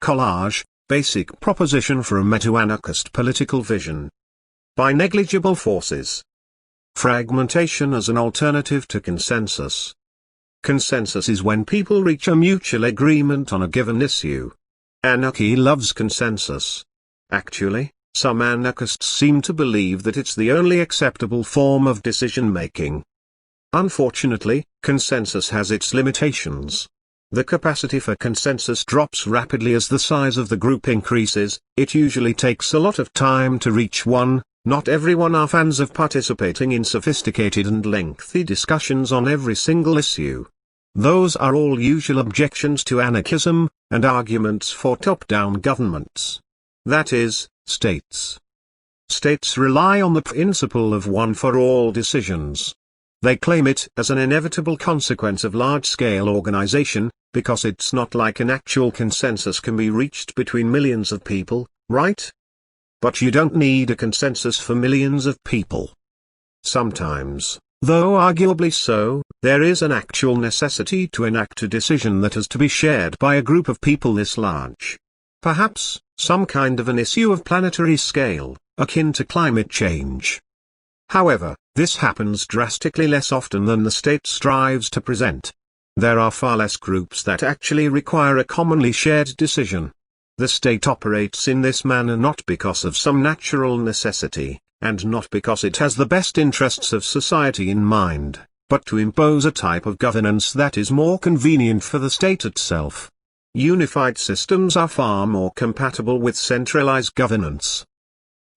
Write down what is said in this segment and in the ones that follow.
Collage, basic proposition for a meta-anarchist political vision. By negligible forces. Fragmentation as an alternative to consensus. Consensus is when people reach a mutual agreement on a given issue. Anarchy loves consensus. Actually, some anarchists seem to believe that it's the only acceptable form of decision-making. Unfortunately, consensus has its limitations. The capacity for consensus drops rapidly as the size of the group increases. It usually takes a lot of time to reach one. Not everyone are fans of participating in sophisticated and lengthy discussions on every single issue. Those are all usual objections to anarchism, and arguments for top-down governments. That is, states. States rely on the principle of one-for-all decisions. They claim it as an inevitable consequence of large-scale organization, because it's not like an actual consensus can be reached between millions of people, right? But you don't need a consensus for millions of people. Sometimes, though arguably so, there is an actual necessity to enact a decision that has to be shared by a group of people this large. Perhaps, some kind of an issue of planetary scale, akin to climate change. However, this happens drastically less often than the state strives to present. There are far less groups that actually require a commonly shared decision. The state operates in this manner not because of some natural necessity, and not because it has the best interests of society in mind, but to impose a type of governance that is more convenient for the state itself. Unified systems are far more compatible with centralized governance.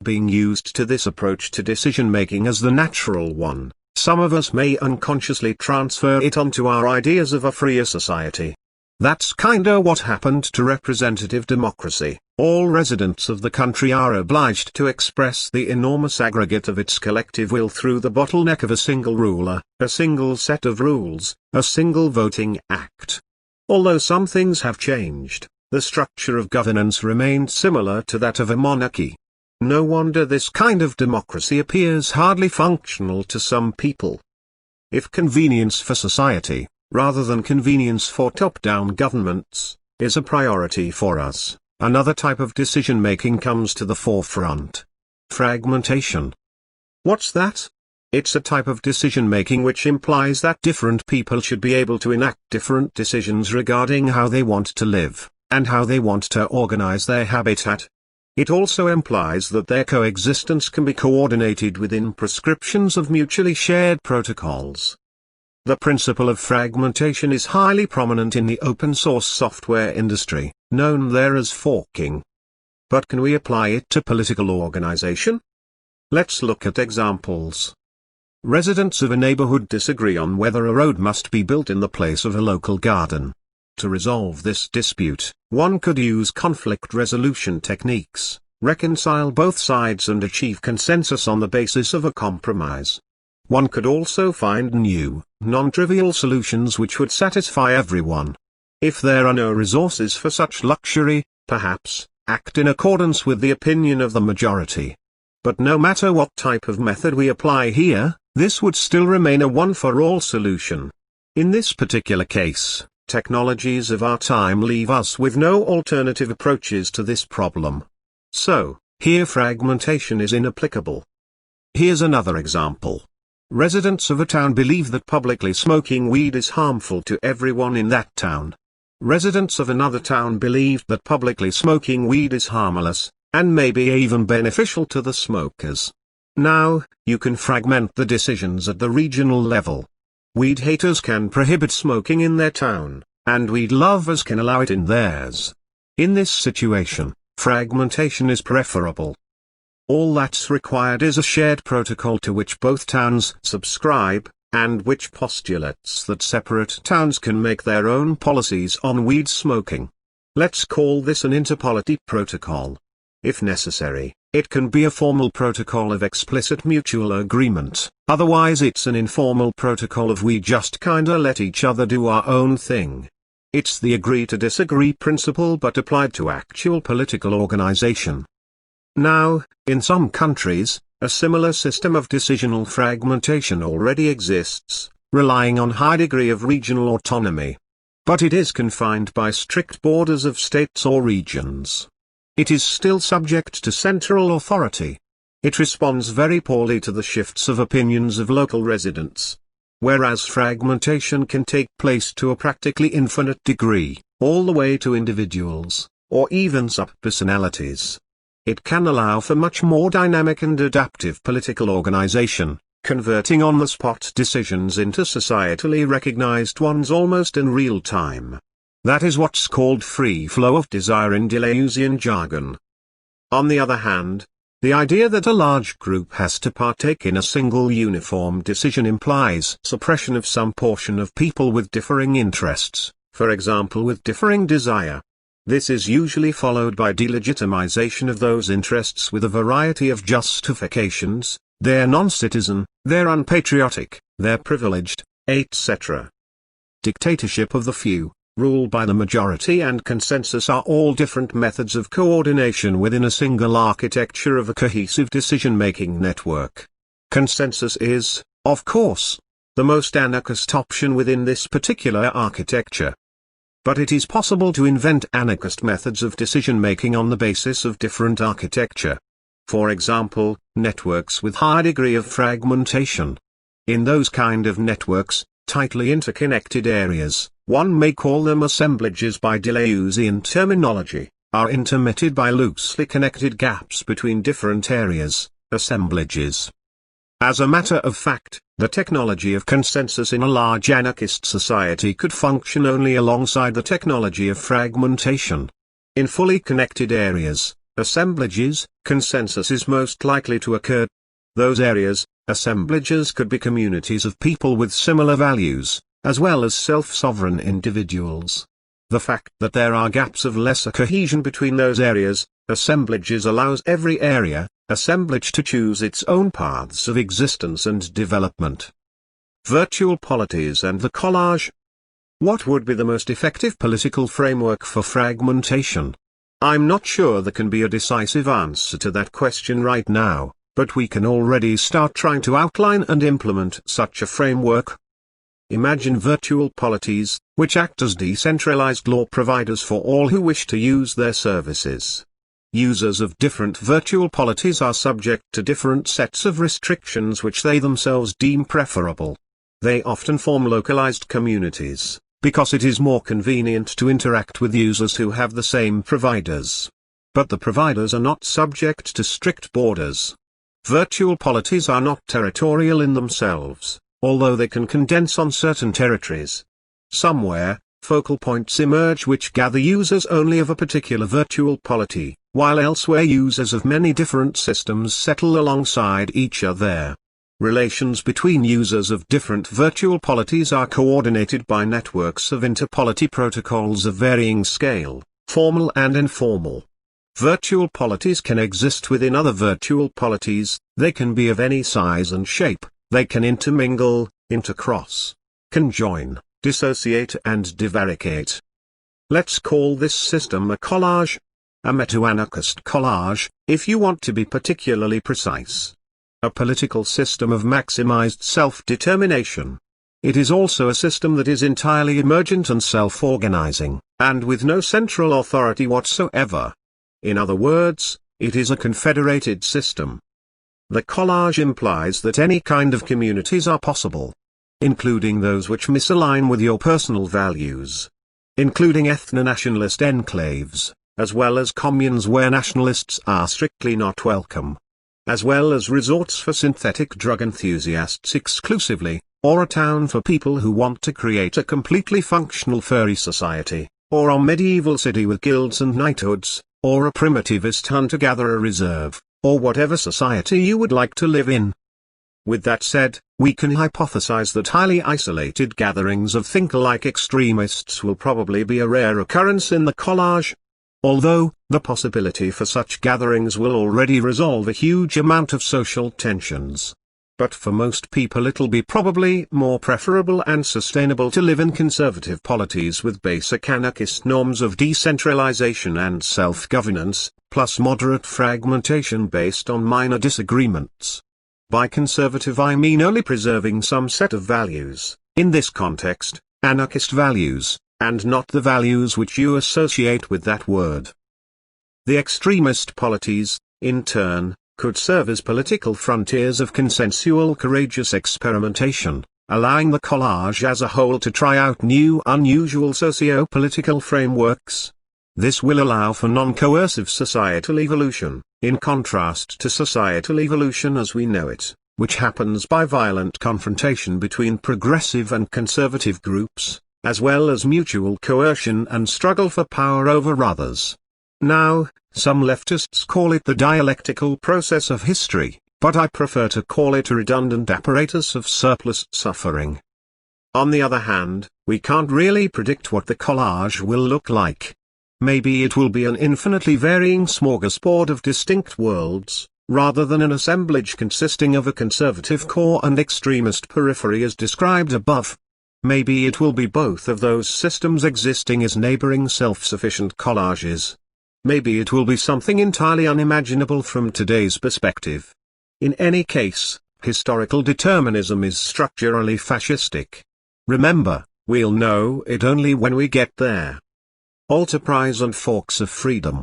Being used to this approach to decision-making as the natural one, some of us may unconsciously transfer it onto our ideas of a freer society. That's kinda what happened to representative democracy. All residents of the country are obliged to express the enormous aggregate of its collective will through the bottleneck of a single ruler, a single set of rules, a single voting act. Although some things have changed, the structure of governance remained similar to that of a monarchy. No wonder this kind of democracy appears hardly functional to some people. If convenience for society, rather than convenience for top-down governments, is a priority for us, another type of decision-making comes to the forefront. Fragmentation. What's that? It's a type of decision-making which implies that different people should be able to enact different decisions regarding how they want to live, and how they want to organize their habitat. It also implies that their coexistence can be coordinated within prescriptions of mutually shared protocols. The principle of fragmentation is highly prominent in the open-source software industry, known there as forking. But can we apply it to political organization? Let's look at examples. Residents of a neighborhood disagree on whether a road must be built in the place of a local garden. To resolve this dispute, one could use conflict resolution techniques, reconcile both sides and achieve consensus on the basis of a compromise. One could also find new, non-trivial solutions which would satisfy everyone. If there are no resources for such luxury, perhaps, act in accordance with the opinion of the majority. But no matter what type of method we apply here, this would still remain a one-for-all solution. In this particular case, technologies of our time leave us with no alternative approaches to this problem. So, here fragmentation is inapplicable. Here's another example. Residents of a town believe that publicly smoking weed is harmful to everyone in that town. Residents of another town believe that publicly smoking weed is harmless, and maybe even beneficial to the smokers. Now, you can fragment the decisions at the regional level. Weed haters can prohibit smoking in their town, and weed lovers can allow it in theirs. In this situation, fragmentation is preferable. All that's required is a shared protocol to which both towns subscribe, and which postulates that separate towns can make their own policies on weed smoking. Let's call this an interpolity protocol. If necessary, it can be a formal protocol of explicit mutual agreement, otherwise it's an informal protocol of we just kinda let each other do our own thing. It's the agree to disagree principle but applied to actual political organization. Now, in some countries, a similar system of decisional fragmentation already exists, relying on high degree of regional autonomy. but it is confined by strict borders of states or regions. It is still subject to central authority. It responds very poorly to the shifts of opinions of local residents. Whereas fragmentation can take place to a practically infinite degree, all the way to individuals, or even sub-personalities. It can allow for much more dynamic and adaptive political organization, converting on-the-spot decisions into societally recognized ones almost in real time. That is what's called free flow of desire in Deleuzian jargon. On the other hand, the idea that a large group has to partake in a single uniform decision implies suppression of some portion of people with differing interests, for example with differing desire. This is usually followed by delegitimization of those interests with a variety of justifications: they're non-citizen, they're unpatriotic, they're privileged, etc. Dictatorship of the few, rule by the majority, and consensus are all different methods of coordination within a single architecture of a cohesive decision-making network. Consensus is, of course, the most anarchist option within this particular architecture. But it is possible to invent anarchist methods of decision-making on the basis of different architecture. For example, networks with high degree of fragmentation. In those kind of networks, tightly interconnected areas, one may call them assemblages by Deleuzian terminology, are intermitted by loosely connected gaps between different areas, assemblages. As a matter of fact, the technology of consensus in a large anarchist society could function only alongside the technology of fragmentation. In fully connected areas, assemblages, consensus is most likely to occur. Those areas, assemblages, could be communities of people with similar values, as well as self-sovereign individuals. The fact that there are gaps of lesser cohesion between those areas, assemblages, allows every area, assemblage to choose its own paths of existence and development. Virtual polities and the collage. What would be the most effective political framework for fragmentation? I'm not sure there can be a decisive answer to that question right now, but we can already start trying to outline and implement such a framework. Imagine virtual polities, which act as decentralized law providers for all who wish to use their services. Users of different virtual polities are subject to different sets of restrictions which they themselves deem preferable. They often form localized communities, because it is more convenient to interact with users who have the same providers. But the providers are not subject to strict borders. Virtual polities are not territorial in themselves, although they can condense on certain territories. Somewhere, focal points emerge which gather users only of a particular virtual polity, while elsewhere users of many different systems settle alongside each other. Relations between users of different virtual polities are coordinated by networks of interpolity protocols of varying scale, formal and informal. Virtual polities can exist within other virtual polities, they can be of any size and shape, they can intermingle, intercross, conjoin, dissociate and divaricate. Let's call this system a collage. A meta-anarchist collage, if you want to be particularly precise. A political system of maximized self-determination. It is also a system that is entirely emergent and self-organizing, and with no central authority whatsoever. In other words, it is a confederated system. The collage implies that any kind of communities are possible, including those which misalign with your personal values, including ethno-nationalist enclaves, as well as communes where nationalists are strictly not welcome, as well as resorts for synthetic drug enthusiasts exclusively, or a town for people who want to create a completely functional furry society, or a medieval city with guilds and knighthoods, or a primitivist hunter-gatherer reserve, or whatever society you would like to live in. With that said, we can hypothesize that highly isolated gatherings of think-alike extremists will probably be a rare occurrence in the collage. Although, the possibility for such gatherings will already resolve a huge amount of social tensions. But for most people it'll be probably more preferable and sustainable to live in conservative polities with basic anarchist norms of decentralization and self-governance, plus moderate fragmentation based on minor disagreements. By conservative I mean only preserving some set of values, in this context, anarchist values, and not the values which you associate with that word. The extremist polities, in turn, could serve as political frontiers of consensual courageous experimentation, allowing the collage as a whole to try out new unusual socio-political frameworks. This will allow for non-coercive societal evolution, in contrast to societal evolution as we know it, which happens by violent confrontation between progressive and conservative groups, as well as mutual coercion and struggle for power over others. Now, some leftists call it the dialectical process of history, but I prefer to call it a redundant apparatus of surplus suffering. On the other hand, we can't really predict what the collage will look like. Maybe it will be an infinitely varying smorgasbord of distinct worlds, rather than an assemblage consisting of a conservative core and extremist periphery as described above. Maybe it will be both of those systems existing as neighboring self-sufficient collages. Maybe it will be something entirely unimaginable from today's perspective. In any case, historical determinism is structurally fascistic. Remember, we'll know it only when we get there. Enterprise and forks of freedom.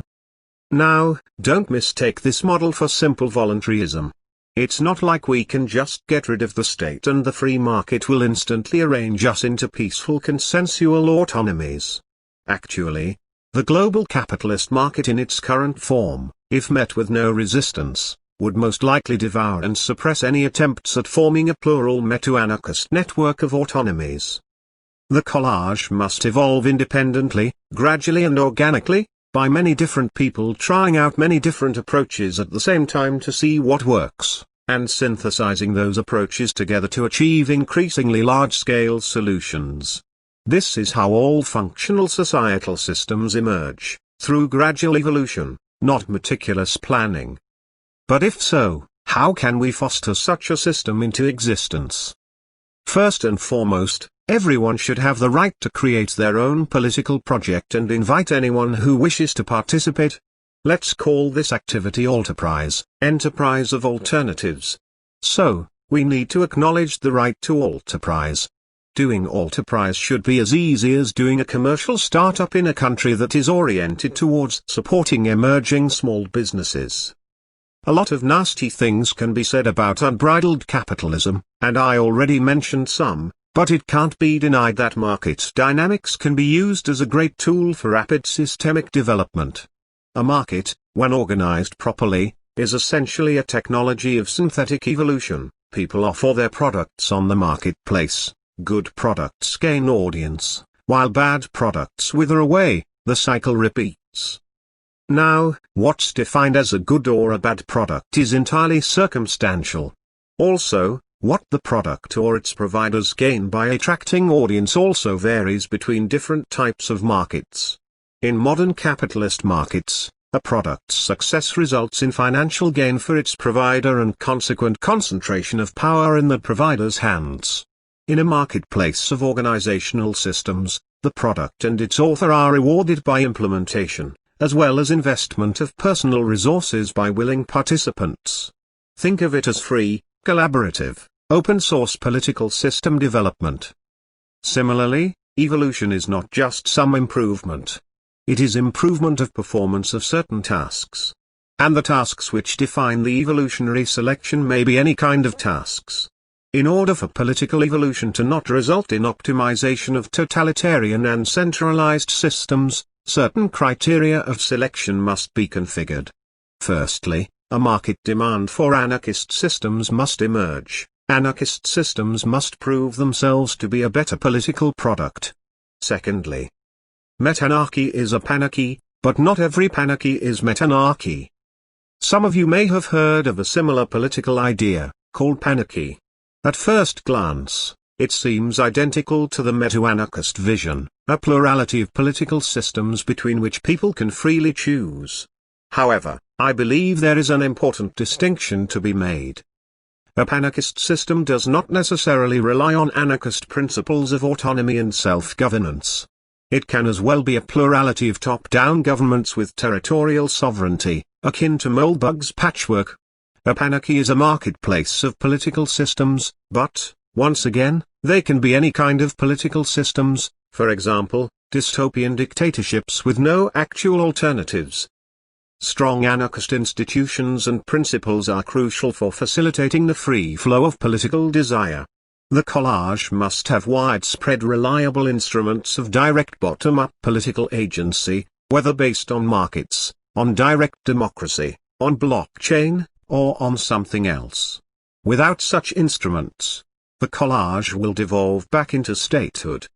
Now, don't mistake this model for simple voluntarism. It's not like we can just get rid of the state and the free market will instantly arrange us into peaceful consensual autonomies. Actually, the global capitalist market in its current form, if met with no resistance, would most likely devour and suppress any attempts at forming a plural meta-anarchist network of autonomies. The collage must evolve independently, gradually and organically, by many different people trying out many different approaches at the same time to see what works, and synthesizing those approaches together to achieve increasingly large-scale solutions. This is how all functional societal systems emerge, through gradual evolution, not meticulous planning. But if so, how can we foster such a system into existence? First and foremost, everyone should have the right to create their own political project and invite anyone who wishes to participate. Let's call this activity Alterprise, enterprise of alternatives. So, we need to acknowledge the right to Alterprise. Doing Alterprise should be as easy as doing a commercial startup in a country that is oriented towards supporting emerging small businesses. A lot of nasty things can be said about unbridled capitalism, and I already mentioned some, but it can't be denied that market dynamics can be used as a great tool for rapid systemic development. A market, when organized properly, is essentially a technology of synthetic evolution. People offer their products on the marketplace, good products gain audience, while bad products wither away, the cycle repeats. Now, what's defined as a good or a bad product is entirely circumstantial. Also, what the product or its providers gain by attracting audience also varies between different types of markets. In modern capitalist markets, a product's success results in financial gain for its provider and consequent concentration of power in the provider's hands. In a marketplace of organizational systems, the product and its author are rewarded by implementation, as well as investment of personal resources by willing participants. Think of it as free, collaborative, open-source political system development. Similarly, evolution is not just some improvement. It is improvement of performance of certain tasks. And the tasks which define the evolutionary selection may be any kind of tasks. In order for political evolution to not result in optimization of totalitarian and centralized systems, certain criteria of selection must be configured. Firstly, a market demand for anarchist systems must emerge. Anarchist systems must prove themselves to be a better political product. Secondly, meta-anarchy is a panarchy, but not every panarchy is meta-anarchy. Some of you may have heard of a similar political idea, called panarchy. At first glance, it seems identical to the meta-anarchist vision, a plurality of political systems between which people can freely choose. However, I believe there is an important distinction to be made. A panarchist system does not necessarily rely on anarchist principles of autonomy and self-governance. It can as well be a plurality of top-down governments with territorial sovereignty, akin to Moldbug's patchwork. A panarchy is a marketplace of political systems, but, once again, they can be any kind of political systems, for example, dystopian dictatorships with no actual alternatives. Strong anarchist institutions and principles are crucial for facilitating the free flow of political desire. The collage must have widespread reliable instruments of direct bottom-up political agency, whether based on markets, on direct democracy, on blockchain, or on something else. Without such instruments, the collage will devolve back into statehood.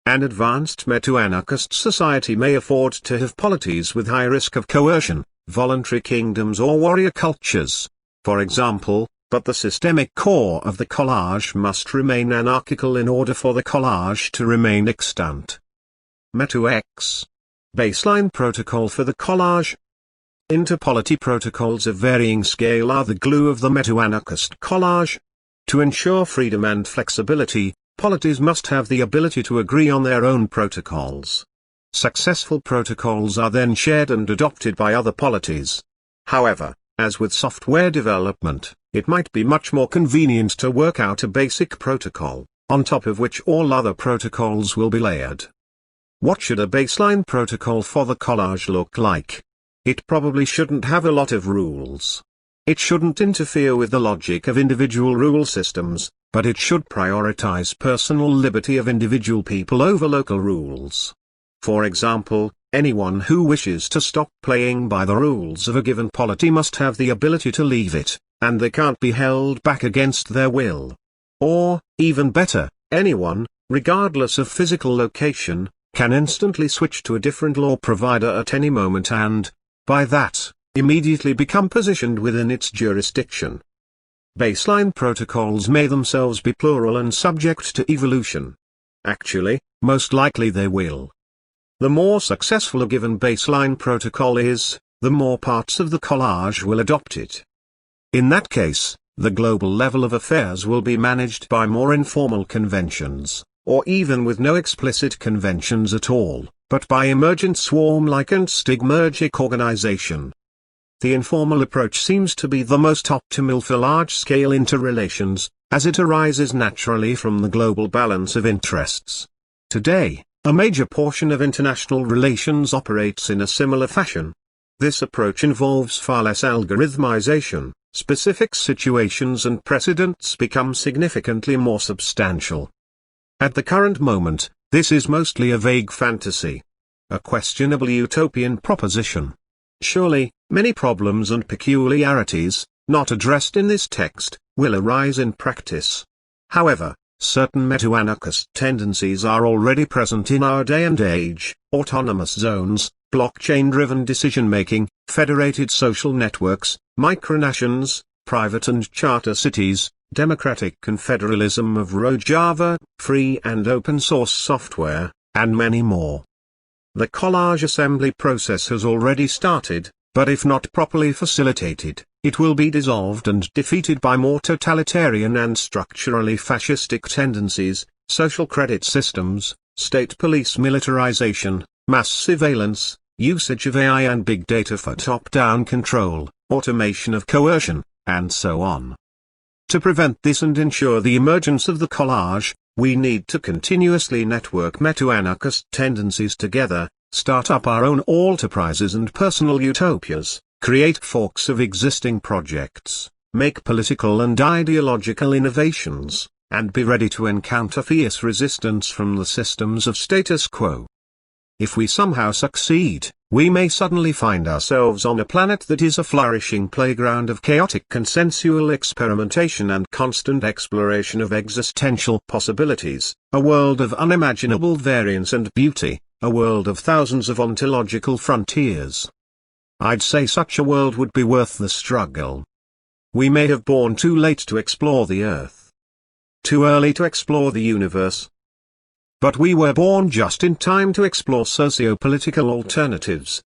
An advanced meta-anarchist society may afford to have polities with high risk of coercion, voluntary kingdoms or warrior cultures, for example, but the systemic core of the collage must remain anarchical in order for the collage to remain extant. Meta-X. Baseline protocol for the collage. Interpolity protocols of varying scale are the glue of the meta-anarchist collage. To ensure freedom and flexibility, polities must have the ability to agree on their own protocols. Successful protocols are then shared and adopted by other polities. However, as with software development, it might be much more convenient to work out a basic protocol, on top of which all other protocols will be layered. What should a baseline protocol for the collage look like? It probably shouldn't have a lot of rules. It shouldn't interfere with the logic of individual rule systems, but it should prioritize personal liberty of individual people over local rules. For example, anyone who wishes to stop playing by the rules of a given polity must have the ability to leave it, and they can't be held back against their will. Or, even better, anyone, regardless of physical location, can instantly switch to a different law provider at any moment and, by that, immediately become positioned within its jurisdiction. Baseline protocols may themselves be plural and subject to evolution. Actually, most likely they will. The more successful a given baseline protocol is, the more parts of the collage will adopt it. In that case, the global level of affairs will be managed by more informal conventions, or even with no explicit conventions at all, but by emergent swarm-like and stigmergic organization. The informal approach seems to be the most optimal for large-scale interrelations, as it arises naturally from the global balance of interests. Today, a major portion of international relations operates in a similar fashion. This approach involves far less algorithmization, specific situations and precedents become significantly more substantial. At the current moment, this is mostly a vague fantasy. A questionable utopian proposition. Surely, many problems and peculiarities, not addressed in this text, will arise in practice. However, certain meta-anarchist tendencies are already present in our day and age: autonomous zones, blockchain-driven decision-making, federated social networks, micronations, private and charter cities, democratic confederalism of raw Java, free and open-source software, and many more. The collage assembly process has already started, but if not properly facilitated, it will be dissolved and defeated by more totalitarian and structurally fascistic tendencies, social credit systems, state police militarization, mass surveillance, usage of AI and big data for top-down control, automation of coercion, and so on. To prevent this and ensure the emergence of the collage, we need to continuously network meta-anarchist tendencies together, start up our own enterprises and personal utopias, create forks of existing projects, make political and ideological innovations, and be ready to encounter fierce resistance from the systems of status quo. If we somehow succeed, we may suddenly find ourselves on a planet that is a flourishing playground of chaotic consensual experimentation and constant exploration of existential possibilities, a world of unimaginable variance and beauty, a world of thousands of ontological frontiers. I'd say such a world would be worth the struggle. We may have born too late to explore the Earth, too early to explore the universe. But we were born just in time to explore socio-political alternatives,